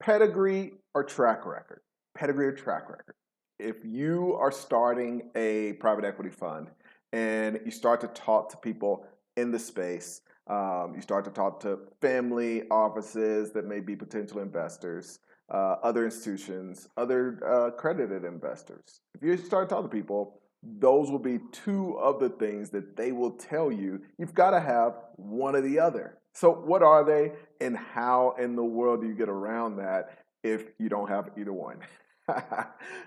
Pedigree or track record? Pedigree or track record? If you are starting a private equity fund and you start to talk to people in the space, you start to talk to family offices that may be potential investors, other institutions, other accredited investors. If you start to talk to people, those will be two of the things that they will tell you. You've got to have one or the other. So, what are they, and how in the world do you get around that if you don't have either one?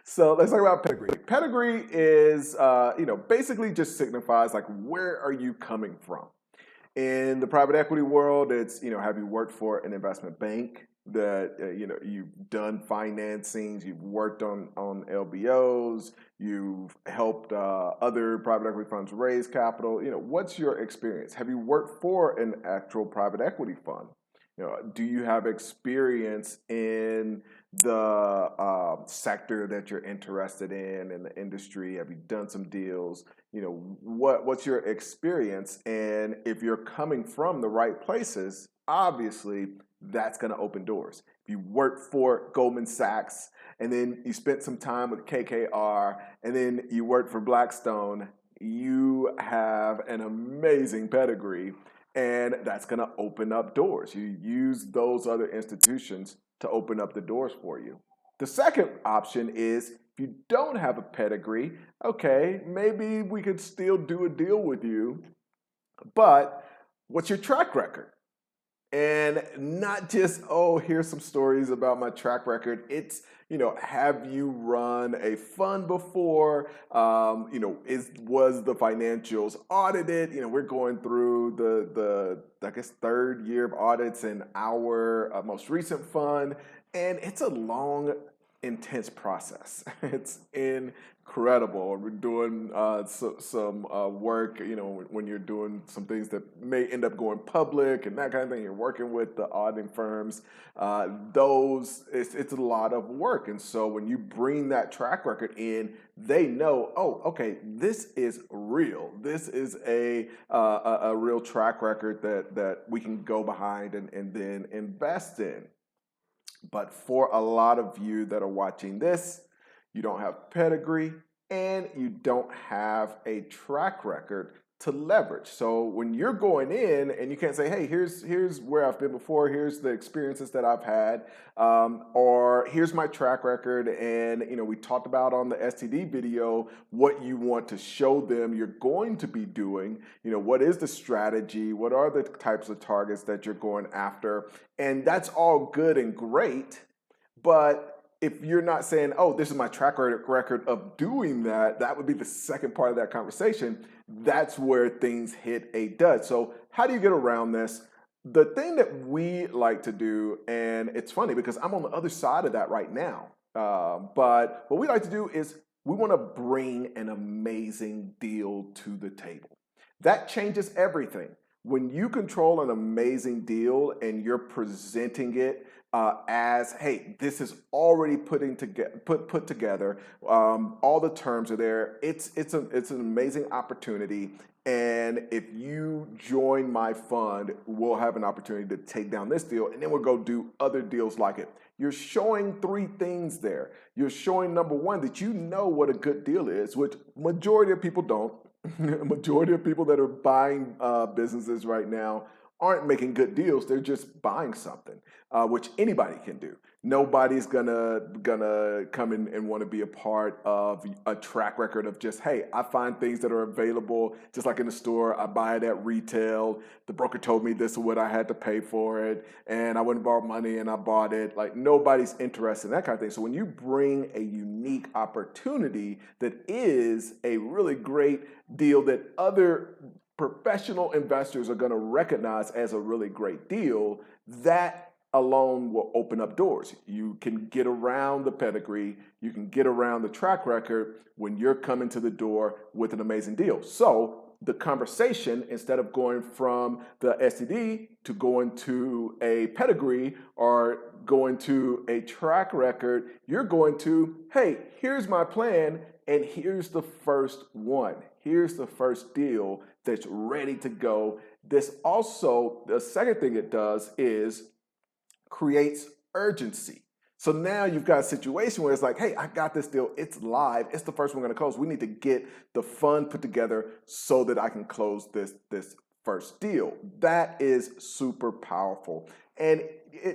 So let's talk about pedigree. Pedigree is, basically just signifies like where are you coming from. In the private equity world, it's, have you worked for an investment bank that, you've done financings, you've worked on LBOs, you've helped other private equity funds raise capital. What's your experience? Have you worked for an actual private equity fund? Do you have experience in the sector that you're interested in the industry? Have you done some deals? What's your experience? And if you're coming from the right places, obviously that's going to open doors. If you work for Goldman Sachs and then you spent some time with KKR and then you work for Blackstone, you have an amazing pedigree, and that's going to open up doors. You use those other institutions to open up the doors for you. The second option is if you don't have a pedigree, okay, maybe we could still do a deal with you, but what's your track record? And not just, oh, here's some stories about my track record. It's, have you run a fund before? Was the financials audited? We're going through the I guess, third year of audits in our most recent fund. And it's a long, intense process. It's incredible. We're doing some work, when you're doing some things that may end up going public and that kind of thing. You're working with the auditing firms. It's a lot of work. And so when you bring that track record in, they know, oh, okay, this is real. This is a real track record that we can go behind and then invest in. But for a lot of you that are watching this, you don't have pedigree and you don't have a track record to leverage. So when you're going in and you can't say, hey, here's where I've been before, here's the experiences that I've had, or here's my track record, and we talked about on the STD video what you want to show them you're going to be doing, what is the strategy, what are the types of targets that you're going after, and that's all good and great, but if you're not saying, oh, this is my track record of doing that, that would be the second part of that conversation. That's where things hit a dud. So how do you get around this? The thing that we like to do, and it's funny because I'm on the other side of that right now, but what we like to do is we want to bring an amazing deal to the table. That changes everything. When you control an amazing deal and you're presenting it as, hey, this is already put together, all the terms are there. It's an amazing opportunity, and if you join my fund, we'll have an opportunity to take down this deal, and then we'll go do other deals like it. You're showing three things there. You're showing, number one, that you know what a good deal is, which majority of people don't. Majority of people that are buying businesses right now aren't making good deals. They're just buying something, which anybody can do. Nobody's gonna come in and want to be a part of a track record of just, hey, I find things that are available just like in the store. I buy it at retail. The broker told me this is what I had to pay for it, and I went and borrowed money and I bought it. Like, nobody's interested in that kind of thing. So when you bring a unique opportunity that is a really great deal that other professional investors are going to recognize as a really great deal, that alone will open up doors. You can get around the pedigree, you can get around the track record when you're coming to the door with an amazing deal. So the conversation, instead of going from the STD to going to a pedigree or going to a track record, you're going to, hey, here's my plan, and here's the first one. Here's the first deal that's ready to go. The second thing it does is creates urgency. So now you've got a situation where it's like, hey, I got this deal. It's live. It's the first one going to close. We need to get the fund put together so that I can close this first deal. That is super powerful. And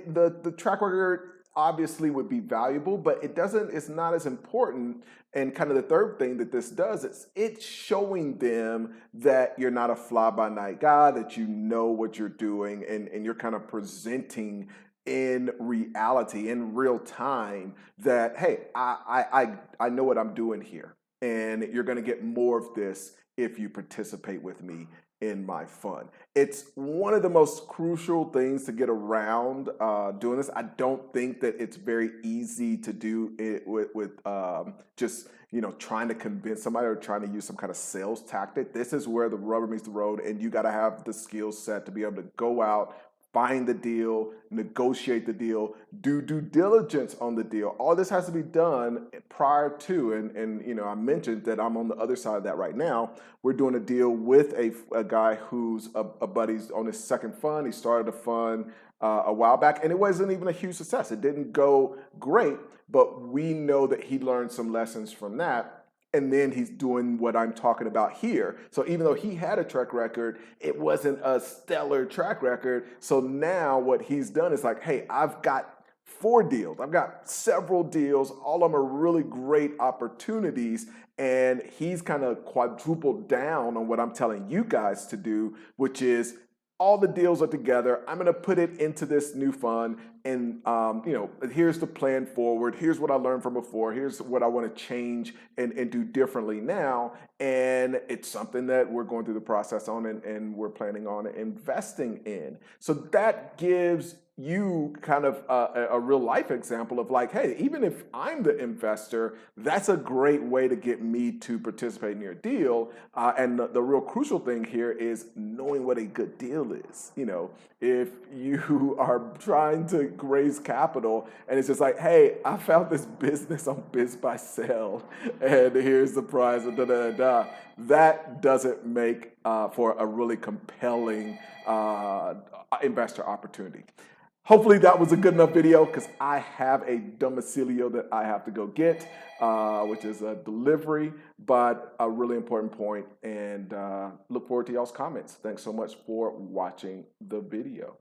the track record obviously would be valuable, but it's not as important. And kind of the third thing that this does is it's showing them that you're not a fly-by-night guy, that you know what you're doing, and you're kind of presenting in reality, in real time, that, hey, I know what I'm doing here. And you're going to get more of this if you participate with me in my fund. It's one of the most crucial things to get around doing this. I don't think that it's very easy to do it with just trying to convince somebody or trying to use some kind of sales tactic. This is where the rubber meets the road, and you got to have the skill set to be able to go out, find the deal, negotiate the deal, do due diligence on the deal. All this has to be done prior to, and I mentioned that I'm on the other side of that right now. We're doing a deal with a guy who's a buddy's on his second fund. He started a fund a while back, and it wasn't even a huge success. It didn't go great, but we know that he learned some lessons from that. And then he's doing what I'm talking about here. So even though he had a track record, it wasn't a stellar track record. So now what he's done is like, hey, I've got 4 deals. I've got several deals. All of them are really great opportunities. And he's kind of quadrupled down on what I'm telling you guys to do, which is all the deals are together. I'm going to put it into this new fund. And, here's the plan forward. Here's what I learned from before. Here's what I want to change and do differently now. And it's something that we're going through the process on and we're planning on investing in. So that gives you kind of a real life example of like, hey, even if I'm the investor, that's a great way to get me to participate in your deal. And the real crucial thing here is knowing what a good deal is. If you are trying to raise capital and it's just like, hey, I found this business on Biz by Sell and here's the price, that doesn't make for a really compelling investor opportunity. Hopefully that was a good enough video because I have a domicilio that I have to go get, which is a delivery, but a really important point, and look forward to y'all's comments. Thanks so much for watching the video.